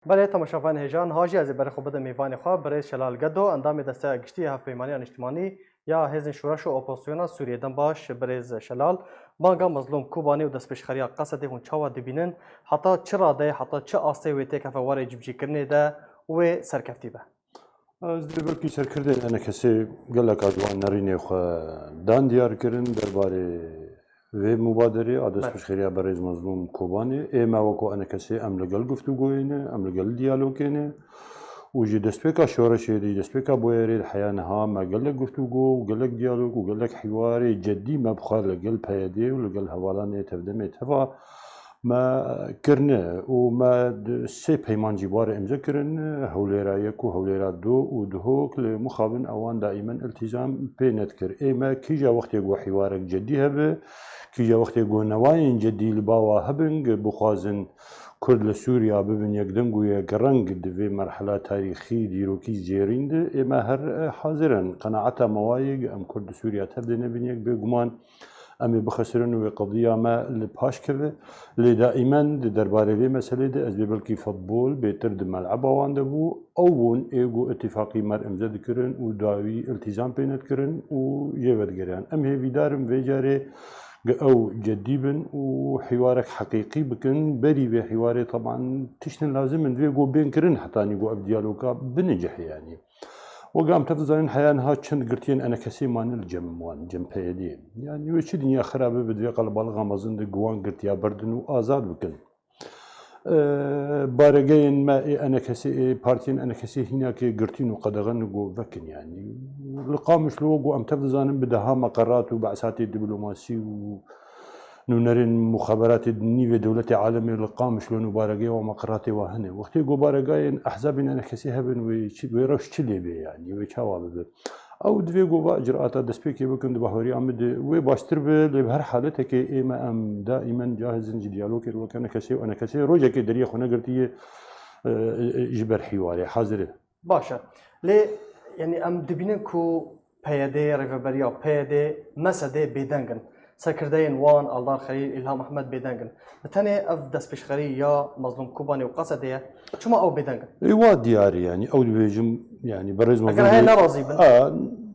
بله تماشاوان هیجان هاجی از بر خوب میوان خواب برای شلال گدو اندام دسته گشتی هفت پیمانی اجتماعی یا هزین شورش و اپوزیسیون سوریه دم باش برای شلال بانگا مظلوم کوبانی و دست پیشخریا قصد هون چاوا دبینن حتی چرا ده حتی چه آسته و تک فواره جبجی کرنه ده و سرکفتی به از دبرکی سرکرده انا کسی گلک ادوان نرینه خو دان دیار کردن درباره و مبادره عادت پیشخریا برای مظلوم کوبانی اما وکو انا کسی املگل گفتگوینه املگل دیالوگینه وجي دسبيكا شورشي دي دسبيكا بويري الحياة نها ما قال لك قفتوجو وقال لك ديالوج وقال لك حواري جدي ما بخار لقل بيدي ولقل هوالاني تبدمت هوا ما كرنا وما سي بيمان جبار امزا كرن هوليرا يكو هوليرا دو ودهوك لمخابن اوان دائما التزام بينت كر اما كيجا وقت يقو حوارك جدي هبه كيجا وقت يقو نواين جدي لباوا هبنج بخازن كرد لسوريا ببن يقدم ويا قرنق في مرحلة تاريخية ديروكي زيرين ده إما هر حاضرا قناعتها موايق أم كرد سوريا تبدأ نبنيك بقمان أمي بخسرن وقضية ما لباش كذا لدائما درباري في مسألة ده أزبي بلكي فضبول بيترد ملعبا واندبو أون إيجو اتفاقي مر امزد كرن وداوي التزام بينت كرن وجيبت قران أم هي في دارم في جاري أو جديبا وحوارك حقيقي بكن بري بحواري طبعا تشتن لازم من فيجو بين كرن حتى نيجو أبديالوكا بنجح يعني وقام تفضلين حيانها كنت قلتين أنا كسي مان الجم وان جم بيدين يعني وش الدنيا خرابة بدي قلب الغا مازن قوان قلت يا بردن وآزاد بكن بارجين ما أنا كسي بارتين أنا كسي هناك قرتين وقدغن وقو فكن يعني القامش لو قو أم تفضلين بدها مقرات وبعثات الدبلوماسي ونورين مخابرات النيفي دولة عالمية القامش لو بارجي ومقرات وهنا وقت يقو بارجين أحزابنا أنا كسي هبن ويروش تلي بي يعني ويشاوب او دویگو اجراءات دسپیکی بکن دبهوری آمد و باشتر به لبهر حالته که اما ام دائما جاهز دیالوگ رو کنه کسی و انا کسی روزه که دریه خونه گرتیه جبر حواری حاضره باشه لی يعني ام دبینن کو پیاده ریفبریا پیاده مسده بدنگن سكردين وان الله خليل إلهام أحمد بيدنجن بتاني أف دس بشخري يا مظلوم كوباني وقصدية شو ما أو بيدنجن ايوا دياري يعني أو بيجم يعني برز مظلوم هاي نرازي بن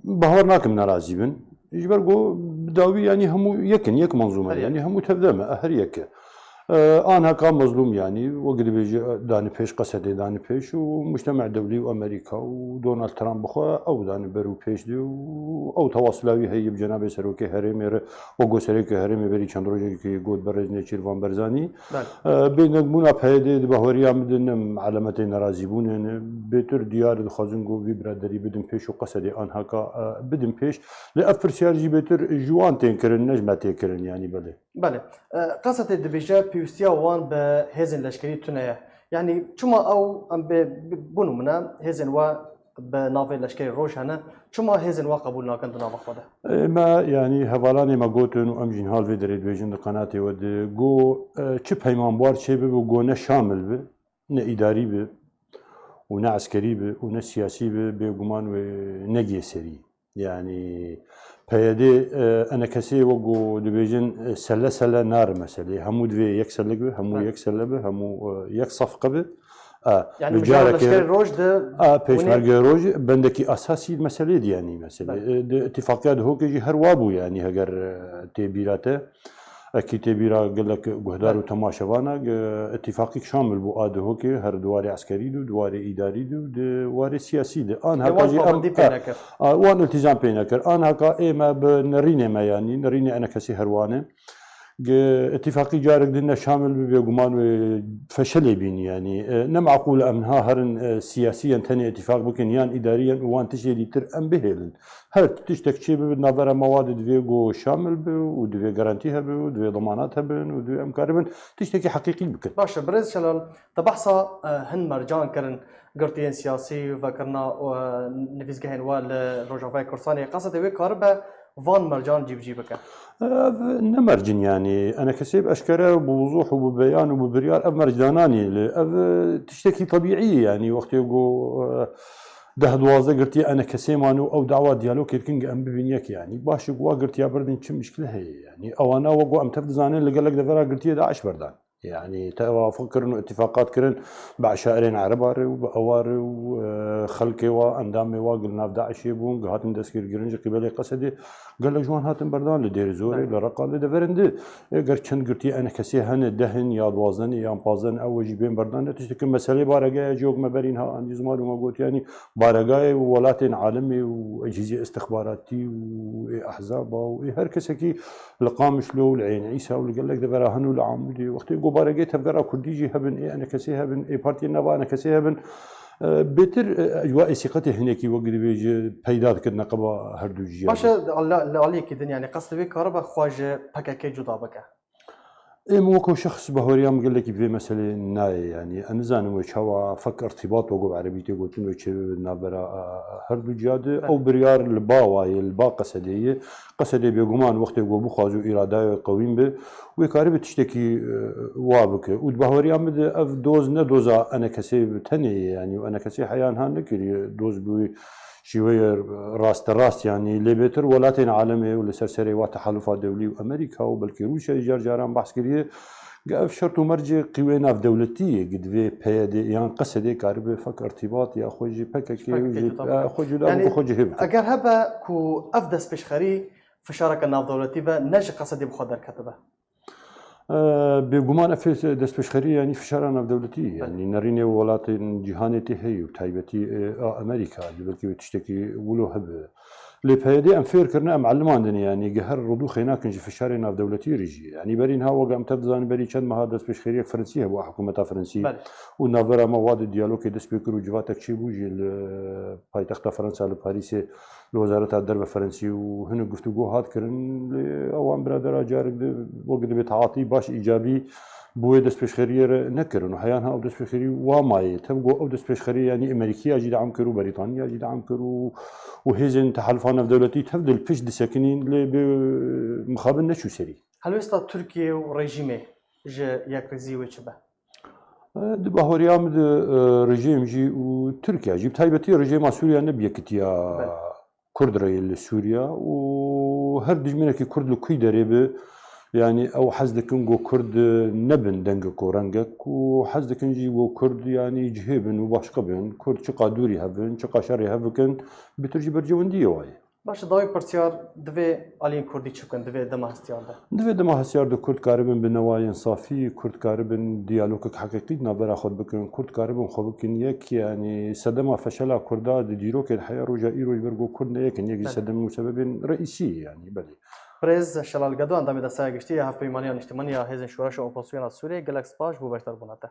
بهورناك من نرازي بن يجبر جو بداوي يعني هم يك منظومة يعني هم تبدأ هر يك أنا كان مظلوم يعني وقد بيجي داني بيش قصدي داني بيش ومجتمع دولي وأمريكا ودونالد ترامب بخوا أو داني برو بيش دي أو تواصلاوي هي بجناب سروكي هرمي وقو سروكي هرمي بري چند روجي كي قود برزني چيروان برزاني بين منا بهيدي بهوريا مدن علامتين نرازيبون بيتر ديار دخازنگو في برادري بدن بيش وقصدي أنا كا بدن بيش لأفر سيارجي بيتر جوان تنكرن نجمة كرن يعني بله قصة الدبيجة بيوستيا وان بهزن لشكري تنايا يعني شما أو أم بونو منا هزن و بنافع لشكري روش هنا شما هزن وقبول ناكن دنافع خدا ما يعني هفالاني ما قوتن وأمجين هال في دريد بيجن القناة ود جو شب هيمان بار شيء بو نه شامل به نه إداري به ونا عسكري به ونا سياسي به بيجمان ونجي سري يعني پیاده انا کسی وقو دبیجن سله نار مثلا همو دوی یک سله به همو یک سله به همو یک صفقه به يعني مجال روج ده پیشمرگ روج بندکی اساسی مسئله دی يعني مثلا اتفاقیات هو که هر وابو يعني اگر تبیراته كتابيرا قال لك جهدار وتماشوانا اتفاقي شامل بو آده هو كي هر دواري عسكري دو دواري إداري دو دواري سياسي دو أنا هكا وان التزام بينكر أنا هكا إما بنريني ما يعني نريني أنا كسي هروانه اتفاقي جارك دنا شامل بيقومان فشل بين يعني نمعقول أمنها هرن سياسيا تاني اتفاق بكن يان إداريا وان تشيلي تر أم بهلن هر تشتك شيء بنظر مواد دويجو شامل به ودوي جارانتيها به ودوي ضماناتها به ودوي أمكاربن تشتكي حقيقي بكن باشا برز شلال تبحثا هن مرجان كرن قرتين سياسي وفكرنا نفيز جهن وال روجافاي كورساني قصة دوي كاربة فان مرجان جيبك نمرجن يعني أنا كسب أشكره بوضوح وببيان وببريار مرجاناني تشتكي طبيعية يعني وقت يقول ده دوازه قلتي أنا كسيمانو أو دعوة ديالوج كيركينج أم ببنيك يعني باش قوا قلتي يا بردن شو مشكلة هي يعني أو أنا وقوا أم تفضل زانين اللي قال لك دفرا قلتي داعش بردان يعني توافق كرن واتفاقات كرن بعشائرين عرباري وبأواري وخلقي واندامي وقلنا بداعش يبون هاتن دسكير جرنج قبل قصدي قال لك جوان هاتن بردان لدير زوري لرقا لدفرند اگر چند قرتي انا كسي هن دهن يا دوازن يا بازن او جيبين بردان تشتكي مسألة بارقايا جوق مبرينها عندي زمان وما قلت يعني بارقايا وولات عالمي واجهزة استخباراتي واحزاب وهر كسكي لقامش له العين عيسى واللي قال لك دفراهن والعمودي وقت يقول بارقيتها بقرا كرديجي هبن انا كسي هبن بارتي نبا انا كسي هبن بتر اجواء ثقته هناك وقت بيجي بيدات كنا قبا هردو جيا باشا عليك دنيا يعني قصد بك كهرباء خواجه بكاكي جدا بك موكو شخص بهوريام قال لك في مسألة ناي يعني أنا زاني وش هو فك ارتباط وقوع عربيتي قلت إنه وش نابرا هردو جادة أو بريار الباواي البا قصدي بيقومان وقت يقول بخازو إرادة قويم به ويكارب تشتكي وابك وبهوريام ده أف دوز ندوزا أنا كسي تاني يعني وأنا كسي حيان هان نكري دوز بوي شوية راست يعني ليبتر ولاتين عالمي ولا سرسري وتحالفات دولي وامريكا وبلكي روسيا جاران بحث كريه قاف شرط مرجع قوينا في دولتيه قد في بيدي يعني قصدي كارب فك ارتباط يا خوجي بككي خوجي يعني خوجي هبك اگر هبا كو افدس بشخري في شارك الناف دولتي با نجي قصدي بخدر كتبه بقمان في دست بشخري يعني في شارعنا في دولتي يعني نريني ولات جهانتي هي وتايبتي امريكا بلكي تشتكي ولو هب لبهيدي ام فير كرنا معلمان يعني قهر رضوخ هناك نجي في شارعنا في دولتي ريجي يعني برينها وقام تبزان بري كان ما هذا دست بشخري فرنسيه بو حكومه فرنسيه ونافرا مواد الديالوج دست بكرو جواتك شي بوجي بايتخت فرنسا لباريس لوزارة الدرب الفرنسي وهنا قفتو هات كرن اوان برادر جارك وقت بتعاطي باش ايجابي بوي دست بشخرير نكرن وحيانها او دست بشخري وماي تبقوا او دست بشخري يعني امريكيه جي دعم كرو بريطانيا جي دعم كرو وهيزن تحالفانا في دولتي تفضل فيش دي ساكنين مخابل نشو سري هل يستا تركيا وريجيمي جي ياكرزي ويتشبه دبا هوريام رجيم جي وتركيا جي بتايبتي رجيم سوريا نبيه كتيا كرد ريل سوريا وهر دجمنك كرد لكي دريبه يعني او حزدكن جو كرد نبن دنگ كورنجك وحزدكن جي جو كرد يعني جهبن وباشقه بن كرد شقا دوري هبن شقا شري هبكن بترجي برجوندي واي باش داوي برسيار دفي الين كردي چكن دفي دما هستيار ده دفي دما هستيار ده كرد كاربن بنواي انصافي كرد كاربن ديالوج حقيقي نابرا خود بكن كرد كاربن خو بكن يك يعني صدمه فشل كردا ديروك الحياه رجا ايرو برغو كرد يك صدمه سبب رئيسي يعني بلي برز شلال قدو اندامي دسته گشتی هفت پیمانی اجتماعی هزین شورش و اپوزیسیون سوریه گلکس باش بو بهتر بوناته